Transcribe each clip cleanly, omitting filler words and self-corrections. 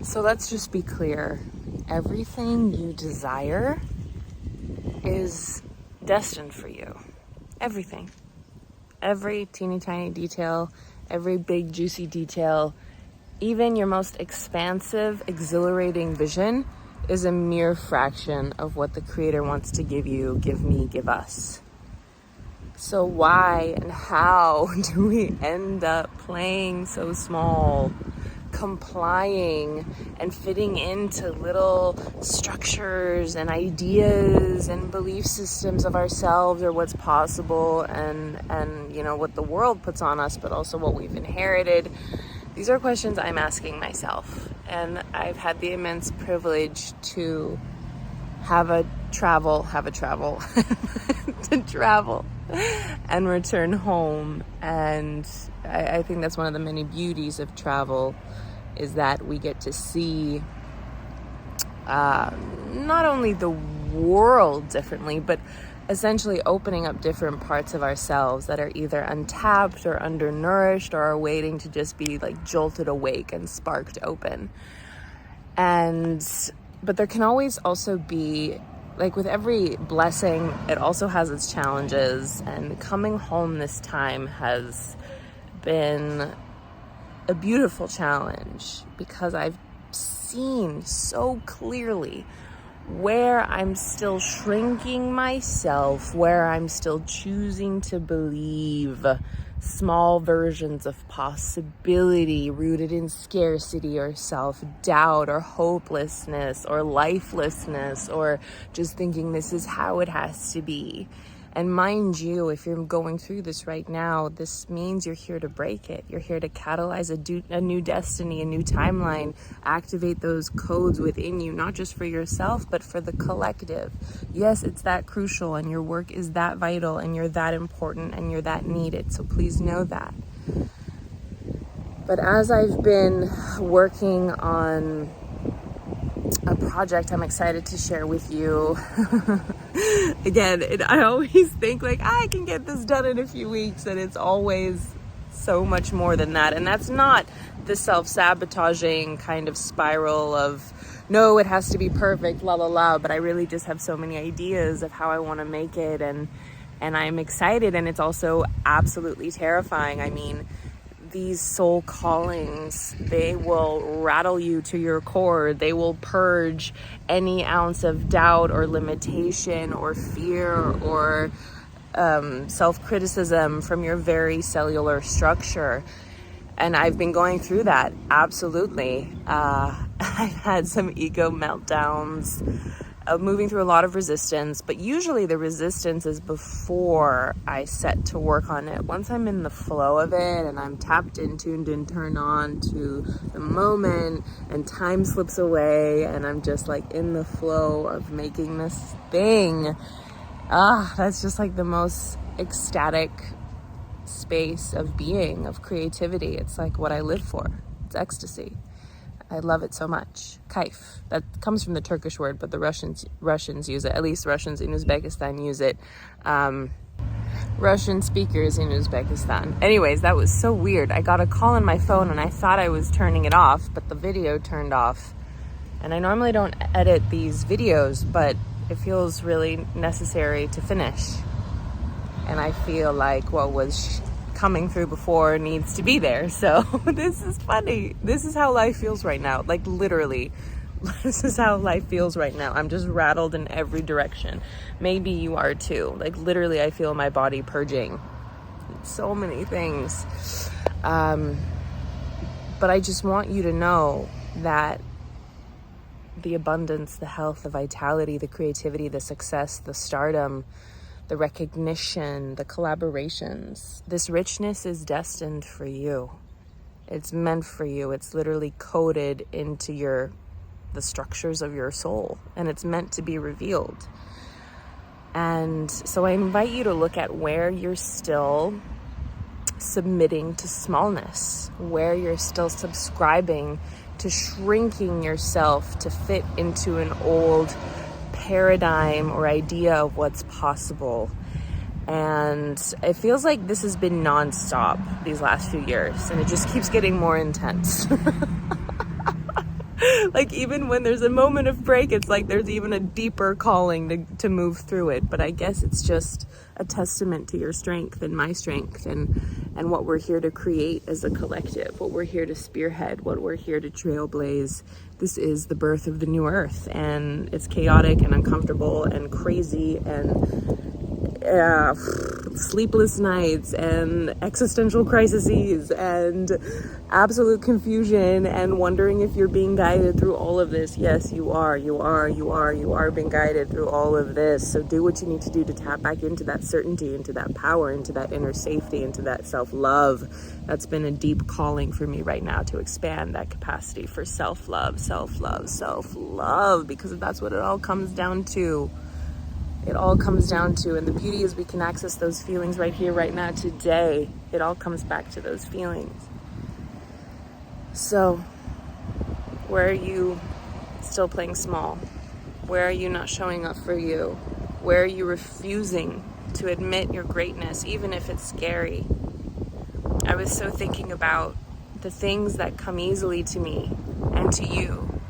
So let's just be clear. Everything you desire is destined for you. Everything. Every teeny tiny detail, every big juicy detail, even your most expansive, exhilarating vision is a mere fraction of what the Creator wants to give you, give me, give us. So why and how do we end up playing so small, complying and fitting into little structures and ideas and belief systems of ourselves or what's possible and you know what the world puts on us, but also what we've inherited? These are questions I'm asking myself, and I've had the immense privilege to travel to travel and return home. And I think that's one of the many beauties of travel, is that we get to see not only the world differently, but essentially opening up different parts of ourselves that are either untapped or undernourished or are waiting to just be like jolted awake and sparked open. But there can always also be, like with every blessing, it also has its challenges, and coming home this time has been a beautiful challenge because I've seen so clearly where I'm still shrinking myself, where I'm still choosing to believe small versions of possibility rooted in scarcity or self-doubt or hopelessness or lifelessness, or just thinking this is how it has to be. And mind you, if you're going through this right now, this means you're here to break it. You're here to catalyze a new destiny, a new timeline, activate those codes within you, not just for yourself, but for the collective. Yes, it's that crucial, and your work is that vital, and you're that important, and you're that needed. So please know that. But as I've been working on a project I'm excited to share with you. Again, I always think like I can get this done in a few weeks, and it's always so much more than that. And that's not the self-sabotaging kind of spiral of, no, it has to be perfect, la la la, but I really just have so many ideas of how I want to make it, and I'm excited, and it's also absolutely terrifying. I mean, these soul callings, they will rattle you to your core. They will purge any ounce of doubt or limitation or fear or self-criticism from your very cellular structure. And I've been going through that, absolutely. I've had some ego meltdowns, moving through a lot of resistance, but usually the resistance is before I set to work on it. Once I'm in the flow of it and I'm tapped in, tuned in, turned on to the moment, and time slips away and I'm just like in the flow of making this thing, that's just like the most ecstatic space of being, of creativity. It's like what I live for. It's ecstasy. I love it so much. Kaif. That comes from the Turkish word, but the Russians use it. At least Russians in Uzbekistan use it. Russian speakers in Uzbekistan. Anyways, that was so weird. I got a call on my phone and I thought I was turning it off, but the video turned off. And I normally don't edit these videos, but it feels really necessary to finish. And I feel like what was coming through before needs to be there. So this is funny. This is how life feels right now. Like literally, this is how life feels right now. I'm just rattled in every direction. Maybe you are too. Like literally, I feel my body purging. So many things. But I just want you to know that the abundance, the health, the vitality, the creativity, the success, the stardom, the recognition, the collaborations, this richness is destined for you. It's meant for you. It's literally coded into the structures of your soul, and it's meant to be revealed. And so I invite you to look at where you're still submitting to smallness, where you're still subscribing to shrinking yourself to fit into an old paradigm or idea of what's possible. And it feels like this has been nonstop these last few years, and it just keeps getting more intense. Like even when there's a moment of break, it's like there's even a deeper calling to move through it. But I guess it's just a testament to your strength and my strength, and what we're here to create as a collective, what we're here to spearhead, what we're here to trailblaze. This is the birth of the new earth, and it's chaotic and uncomfortable and crazy and sleepless nights and existential crises and absolute confusion and wondering if you're being guided through all of this. Yes, you are being guided through all of this. So do what you need to do to tap back into that certainty, into that power, into that inner safety, into that self-love. That's been a deep calling for me right now, to expand that capacity for self-love, because that's what it all comes down to. It all comes down to, and the beauty is we can access those feelings right here, right now, today. It all comes back to those feelings. So, where are you still playing small? Where are you not showing up for you? Where are you refusing to admit your greatness, even if it's scary? I was so thinking about the things that come easily to me and to you.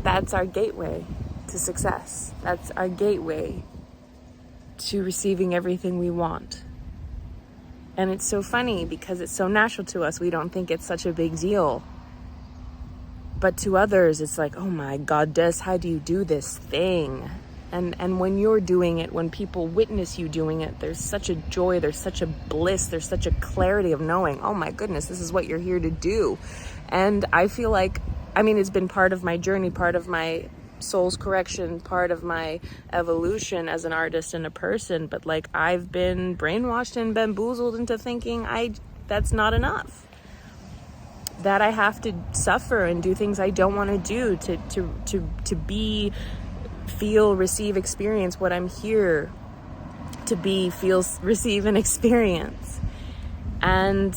That's our gateway to success. That's our gateway to receiving everything we want. And it's so funny because it's so natural to us. We don't think it's such a big deal. But to others, it's like, oh my goddess, how do you do this thing? And when you're doing it, when people witness you doing it, there's such a joy, there's such a bliss, there's such a clarity of knowing, oh my goodness, this is what you're here to do. And I feel like, it's been part of my journey, part of my soul's correction, part of my evolution as an artist and a person, but like I've been brainwashed and bamboozled into thinking that's not enough, that I have to suffer and do things I don't want to do to be, feel, receive, experience what I'm here to be, feel, receive, and experience. And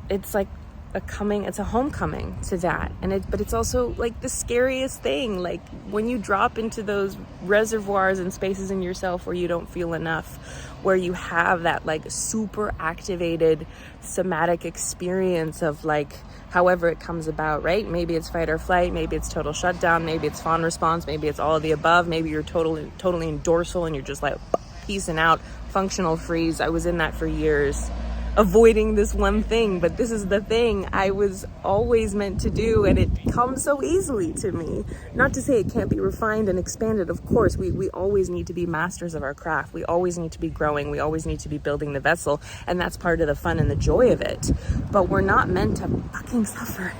it's like it's a homecoming to that. But it's also like the scariest thing, like when you drop into those reservoirs and spaces in yourself where you don't feel enough, where you have that like super activated somatic experience of like however it comes about, right? Maybe it's fight or flight, maybe it's total shutdown, maybe it's fawn response, maybe it's all of the above, maybe you're totally in dorsal and you're just like peacing out, functional freeze. I was in that for years, avoiding this one thing, but this is the thing I was always meant to do, and it comes so easily to me. Not to say it can't be refined and expanded. Of course, we always need to be masters of our craft. We always need to be growing. We always need to be building the vessel, and that's part of the fun and the joy of it. But we're not meant to fucking suffer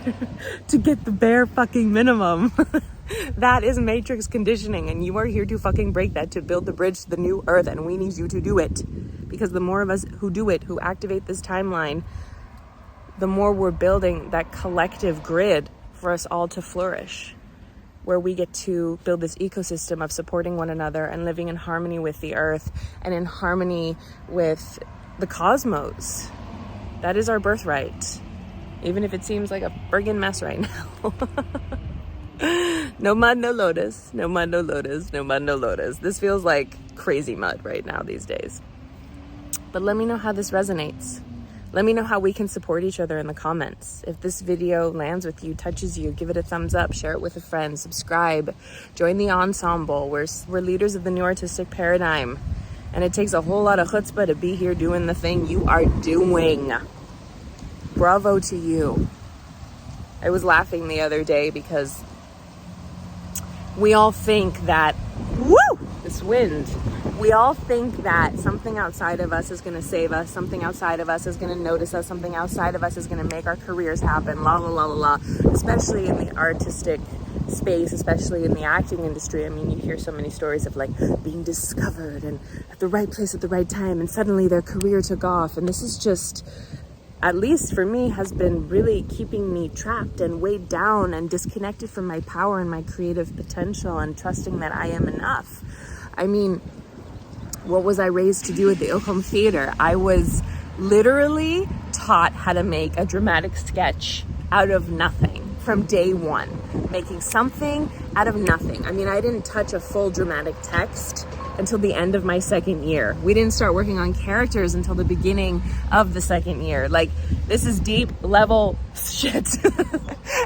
to get the bare fucking minimum. That is matrix conditioning, and you are here to fucking break that, to build the bridge to the new earth, and we need you to do it. Because the more of us who do it, who activate this timeline, the more we're building that collective grid for us all to flourish, where we get to build this ecosystem of supporting one another and living in harmony with the earth and in harmony with the cosmos. That is our birthright, even if it seems like a friggin' mess right now. No mud, no lotus. No mud, no lotus. No mud, no lotus. This feels like crazy mud right now these days. But let me know how this resonates. Let me know how we can support each other in the comments. If this video lands with you, touches you, give it a thumbs up, share it with a friend, subscribe, join the ensemble. We're leaders of the new artistic paradigm. And it takes a whole lot of chutzpah to be here doing the thing you are doing. Bravo to you. I was laughing the other day because we all think that, this wind, we all think that something outside of us is going to save us, something outside of us is going to notice us, something outside of us is going to make our careers happen, la la la la la, especially in the artistic space, especially in the acting industry. I mean, you hear so many stories of like being discovered and at the right place at the right time, and suddenly their career took off. And this is just, at least for me, has been really keeping me trapped and weighed down and disconnected from my power and my creative potential and trusting that I am enough. I mean, what was I raised to do at the Ilkham Theater? I was literally taught how to make a dramatic sketch out of nothing from day one, making something out of nothing. I mean, I didn't touch a full dramatic text until the end of my second year. We didn't start working on characters until the beginning of the second year. Like, this is deep level shit.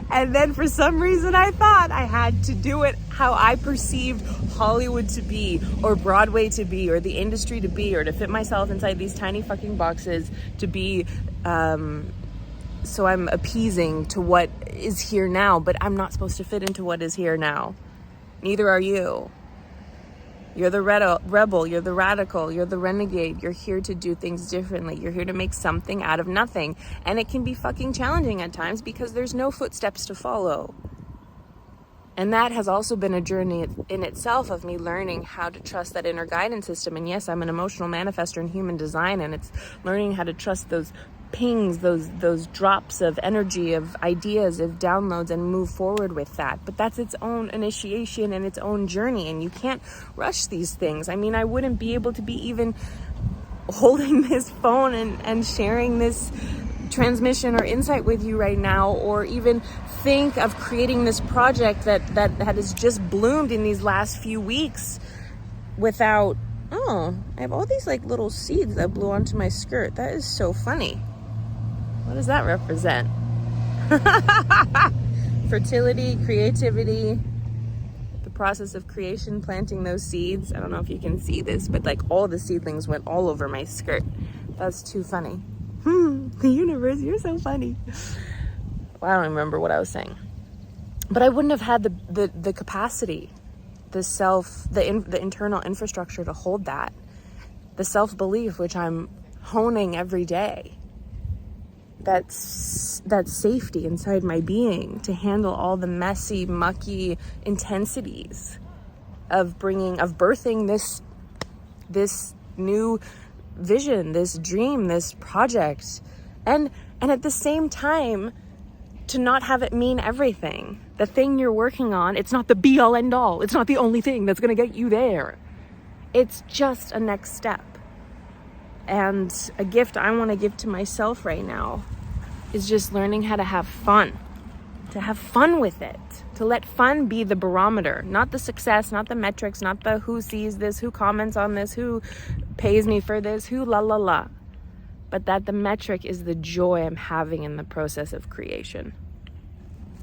And then for some reason I thought I had to do it how I perceived Hollywood to be, or Broadway to be, or the industry to be, or to fit myself inside these tiny fucking boxes to be, so I'm appeasing to what is here now, but I'm not supposed to fit into what is here now. Neither are you. You're the rebel, you're the radical, you're the renegade. You're here to do things differently. You're here to make something out of nothing. And it can be fucking challenging at times because there's no footsteps to follow. And that has also been a journey in itself of me learning how to trust that inner guidance system. And yes, I'm an emotional manifestor in human design, and it's learning how to trust those pings, those drops of energy, of ideas, of downloads, and move forward with that. But that's its own initiation and its own journey, and you can't rush these things. I mean, I wouldn't be able to be even holding this phone and sharing this transmission or insight with you right now, or even think of creating this project that has just bloomed in these last few weeks without, oh, I have all these like little seeds that blew onto my skirt. That is so funny. What does that represent? Fertility, creativity, the process of creation, planting those seeds. I don't know if you can see this, but like all the seedlings went all over my skirt. That's too funny. The universe, you're so funny. Well, I don't remember what I was saying. But I wouldn't have had the capacity, the internal infrastructure to hold that. The self-belief, which I'm honing every day. That safety inside my being to handle all the messy, mucky intensities of birthing this new vision, this dream, this project, and at the same time to not have it mean everything. The thing you're working on, it's not the be all end all. It's not the only thing that's going to get you there. It's just a next step. And a gift I want to give to myself right now is just learning how to have fun with it, to let fun be the barometer, not the success, not the metrics, not the who sees this, who comments on this, who pays me for this, who la la la, but that the metric is the joy I'm having in the process of creation.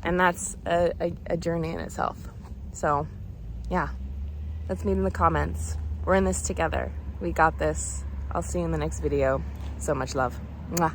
And that's a journey in itself. So yeah, let's meet in the comments. We're in this together. We got this. I'll see you in the next video. So much love. Mwah.